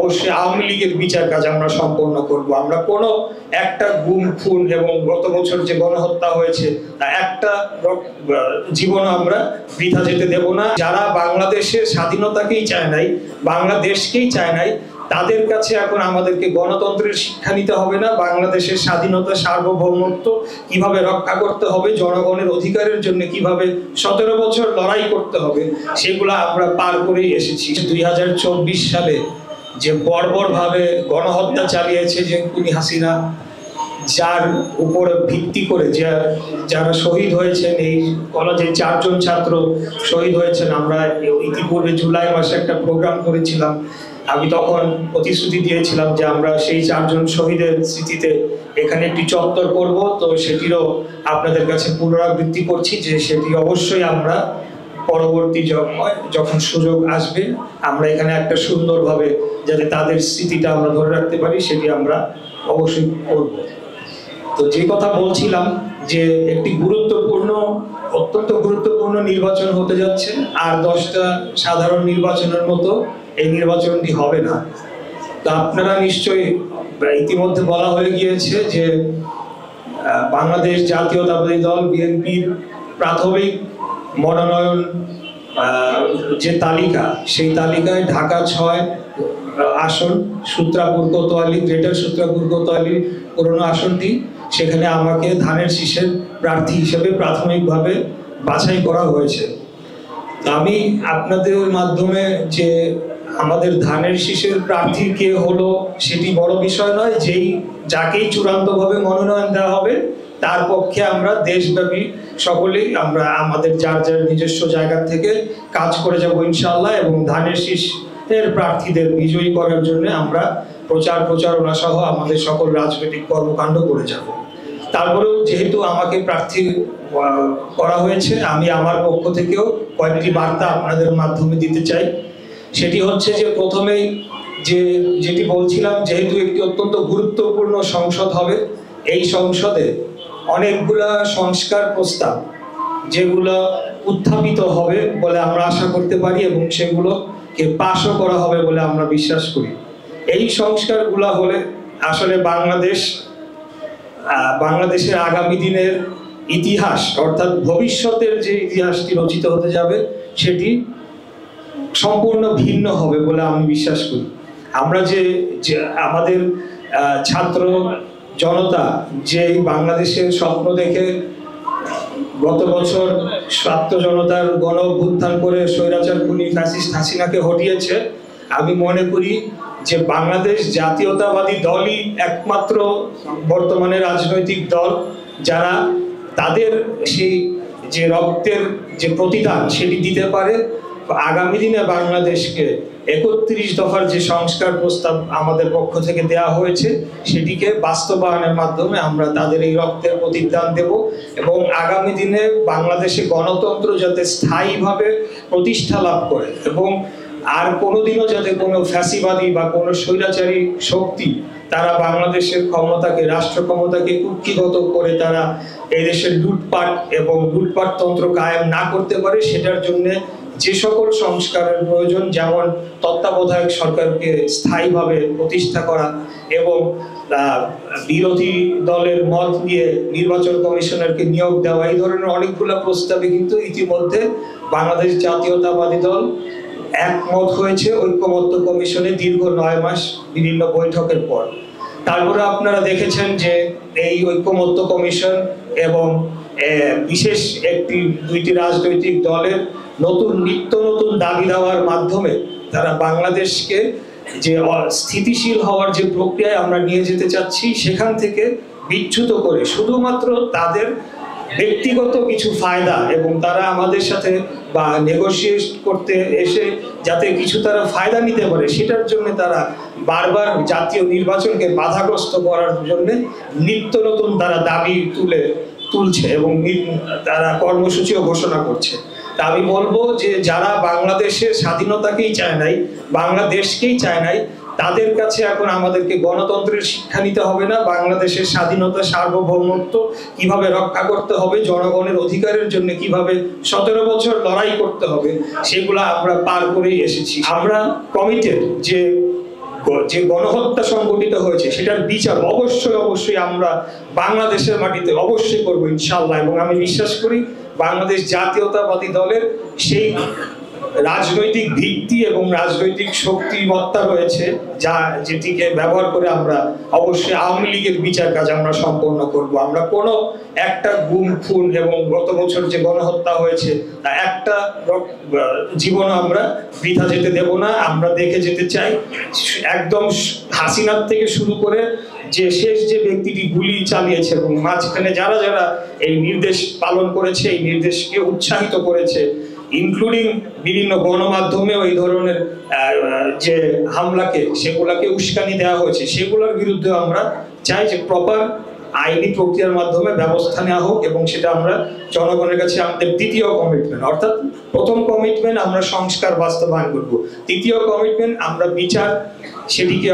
অবশ্যই আওয়ামী লীগের বিচার কাজ আমরা সম্পন্ন করব। আমরা কোনো একটা গুম খুন এবং গত বছর যে গণহত্যা হয়েছে তা একটা জীবন আমরা বৃথা যেতে দেব না। যারা বাংলাদেশের স্বাধীনতাকেই চায় নাই, বাংলাদেশকেই চায় নাই, তাদের কাছে এখন আমাদেরকে গণতন্ত্রের শিক্ষা নিতে হবে না, বাংলাদেশের স্বাধীনতা সার্বভৌমত্ব কিভাবে রক্ষা করতে হবে, জনগণের অধিকারের জন্য কিভাবে 17 বছর লড়াই করতে হবে, সেগুলো আমরা পার করেই এসেছি। 2024 সালে যে বর্বরভাবে গণহত্যা চালিয়েছে যে খুনি হাসিনা, যার উপর ভিত্তি করে যারা শহীদ হয়েছেন, এই কলেজে 4 জন ছাত্র শহীদ হয়েছেন। আমরা ইতিপূর্বে জুলাই মাসে একটা প্রোগ্রাম করেছিলাম। আমি তখন প্রতিশ্রুতি দিয়েছিলাম যে আমরা সেই 4 জন শহীদের স্মৃতিতে এখানে একটি চত্বর করব। তো সেটিরও আপনাদের কাছে পুনরাবৃত্তি করছি যে সেটি অবশ্যই আমরা পরবর্তী যখন সুযোগ আসবে আমরা এখানে একটা সুন্দরভাবে যাতে তাদের স্মৃতিটা আমরা ধরে রাখতে পারি সেটি আমরা অবশ্যই করব। তো যে কথা বলছিলাম যে একটি অত্যন্ত গুরুত্বপূর্ণ নির্বাচন হতে যাচ্ছে, আর 10টা সাধারণ নির্বাচনের মতো এই নির্বাচনটি হবে না। তো আপনারা নিশ্চয়ই ইতিমধ্যে বলা হয়ে গিয়েছে যে বাংলাদেশ জাতীয়তাবাদী দল বিএনপির প্রাথমিক মনোনয়ন যে তালিকা, সেই তালিকায় ঢাকা 6 আসন, সূত্রাপুর কোতোয়ালি, গ্রেটার সূত্রাপুর কোতোয়ালি পুরনো আসনটি, সেখানে আমাকে ধানের শীষের প্রার্থী হিসেবে প্রাথমিকভাবে বাছাই করা হয়েছে। আমি আপনাদের মাধ্যমে যে আমাদের ধানের শীষের প্রার্থী কে হলো সেটি বড় বিষয় নয়, যাকেই চূড়ান্তভাবে মনোনয়ন দেওয়া হবে তার পক্ষে আমরা দেশব্যাপী সকলেই আমরা আমাদের যার যার নিজস্ব জায়গা থেকে কাজ করে যাব ইনশাআল্লাহ, এবং ধানের শীষের প্রার্থীদের বিজয়ী করার জন্য আমরা প্রচারণা সহ আমাদের সকল রাজনৈতিক কর্মকাণ্ড করে যাব। তারপরেও যেহেতু আমাকে প্রার্থী করা হয়েছে, আমি আমার পক্ষ থেকেও কয়েকটি বার্তা আপনাদের মাধ্যমে দিতে চাই। সেটি হচ্ছে যে প্রথমেই যেটি বলছিলাম, যেহেতু একটি অত্যন্ত গুরুত্বপূর্ণ সংসদ হবে, এই সংসদে অনেকগুলা সংস্কার প্রস্তাব যেগুলো উত্থাপিত হবে বলে আমরা আশা করতে পারি এবং সেগুলোকে পাশও করা হবে বলে আমরা বিশ্বাস করি। এই সংস্কারগুলো হলে আসলে বাংলাদেশের আগামী দিনের ইতিহাস, অর্থাৎ ভবিষ্যতের যে ইতিহাসটি রচিত হতে যাবে সেটি সম্পূর্ণ ভিন্ন হবে বলে আমি বিশ্বাস করি। আমরা যে আমাদের ছাত্র জনতা যে বাংলাদেশের স্বপ্ন দেখে গত বছর ছাত্র জনতার গণ অভ্যুত্থান করে স্বৈরাচার খুনি ফ্যাসিস্ট হাসিনাকে হটিয়েছে, আমি মনে করি যে বাংলাদেশ জাতীয়তাবাদী দলই একমাত্র বর্তমানে রাজনৈতিক দল যারা তাদের সেই যে রক্তের যে প্রতিদান সেটি দিতে পারে। আগামী দিনে বাংলাদেশকে 31 দফার যে সংস্কার প্রস্তাব আমাদের পক্ষ থেকে দেওয়া হয়েছে সেটিকে বাস্তবায়নের মাধ্যমে আমরা তাদের এই রক্তের প্রতিদান দেব, এবং আগামী দিনে বাংলাদেশে গণতন্ত্র যাতে স্থায়ীভাবে প্রতিষ্ঠা লাভ করে এবং আর কোনোদিনও যাতে কোনো ফ্যাসিবাদী বা কোনো স্বৈরাচারী শক্তি তারা বাংলাদেশের ক্ষমতাকে, রাষ্ট্র ক্ষমতাকে কুক্ষিগত করে তারা এই দেশের লুটপাটতন্ত্র কায়েম না করতে পারে, সেটার জন্য যে সকল সংস্কারের প্রয়োজন, যেমন তত্ত্বাবধায়ক সরকারকে স্থায়ীভাবে প্রতিষ্ঠা করা এবং বিরোধী দলের মত নিয়ে নির্বাচন কমিশনারকে নিয়োগ দেওয়া, এই ধরনের অনেকগুলো প্রস্তাবে কিন্তু ইতিমধ্যে বাংলাদেশ জাতীয়তাবাদী দল একমত হয়েছে ঐক্যমত্য কমিশনে দীর্ঘ 9 মাস বিভিন্ন বৈঠকের পর। তারপরে আপনারা দেখেছেন যে এই ঐক্যমত্য কমিশন এবং বিশেষ দুইটি রাজনৈতিক দলের নিত্য নতুন দাবি দেওয়ার মাধ্যমে তারা বাংলাদেশকে যে স্থিতিশীল হওয়ার যে প্রক্রিয়ায় আমরা নিয়ে যেতে চাচ্ছি সেখান থেকে বিচ্যুত করে শুধুমাত্র তাদের ব্যক্তিগত কিছু ফায়দা, এবং তারা আমাদের সাথে বা নেগোশিয়েট করতে এসে যাতে কিছু তারা ফায়দা নিতে পারে সেটার জন্য তারা বারবার জাতীয় নির্বাচনকে বাধাগ্রস্ত করার জন্য নিত্য নতুন তারা দাবি তুলছে এবং তারা কর্মসূচিও ঘোষণা করছে। তা আমি বলবো যে যারা বাংলাদেশের স্বাধীনতাকেই চায় নাই, বাংলাদেশকেই চায় নাই, তাদের কাছে এখন আমাদেরকে গণতন্ত্রের শিক্ষা নিতে হবে না, বাংলাদেশের স্বাধীনতা সার্বভৌমত্ব কিভাবে রক্ষা করতে হবে, জনগণের অধিকারের জন্য কিভাবে 17 বছর লড়াই করতে হবে, সেগুলো আমরা পার করেই এসেছি। আমরা কমিটেড যে যে গণহত্যা সংঘটিত হয়েছে সেটার বিচার অবশ্যই আমরা বাংলাদেশের মাটিতে অবশ্যই করবো ইনশাআল্লাহ। এবং আমি বিশ্বাস করি বাংলাদেশ জাতীয়তাবাদী দলের সেই রাজনৈতিক ভিত্তি এবং রাজনৈতিক শক্তিমত্তা রয়েছে যেটিকে ব্যবহার করে আমরা অবশ্যই আওয়ামী লীগের বিচার কাজ আমরা সম্পন্ন করব। আমরা কোনো একটা গুম খুন এবং গত বছর যে গণহত্যা হয়েছে তা একটা জীবন আমরা বৃথা যেতে দেব না। আমরা দেখে যেতে চাই একদম হাসিনার থেকে শুরু করে যে শেষ যে ব্যক্তিটি গুলি চালিয়েছে এবং মাঝখানে যারা যারা এই নির্দেশ পালন করেছে, এই নির্দেশকে উৎসাহিত করেছে, ইনক্লুডিং বিভিন্ন গণমাধ্যমেও এই ধরনের যে হামলাকে সেগুলাকে উস্কানি দেওয়া হয়েছে, সেগুলোর বিরুদ্ধে আমরা চাই যে প্রপার আইনি প্রক্রিয়ার মাধ্যমে ব্যবস্থা নেওয়া হোক। এবং সেটা আমরা জনগণের কাছে আমাদের দ্বিতীয় কমিটমেন্ট, অর্থাৎ প্রথম কমিটমেন্ট আমরা সংস্কার বাস্তবায়ন করব, দ্বিতীয় কমিটমেন্ট আমরা বিচার সেটিকে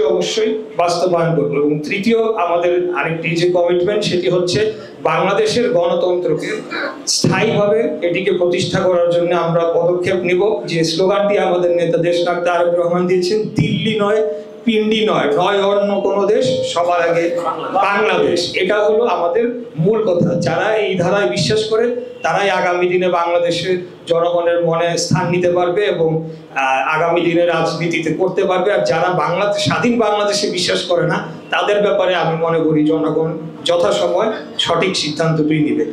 অবশ্যই বাস্তবায়ন করব, এবং তৃতীয় আমাদের আরেকটি যে কমিটমেন্ট সেটি হচ্ছে বাংলাদেশের গণতন্ত্রকে স্থায়ীভাবে এটিকে প্রতিষ্ঠা করার জন্য আমরা পদক্ষেপ নিব। যে স্লোগানটি আমাদের নেতা দেশনায়ক তারেক রহমান দিয়েছেন, দিল্লি নয় পিন্ডি নয় অন্য কোনো দেশ, সবার আগে বাংলাদেশ, এটা হলো আমাদের মূল কথা। যারা এই ধারায় বিশ্বাস করে তারাই আগামী দিনে বাংলাদেশের জনগণের মনে স্থান নিতে পারবে এবং আগামী দিনে রাজনীতিতে করতে পারবে। আর যারা স্বাধীন বাংলাদেশে বিশ্বাস করে না তাদের ব্যাপারে আমি মনে করি জনগণ যথাসময় সঠিক সিদ্ধান্তটি নেবে।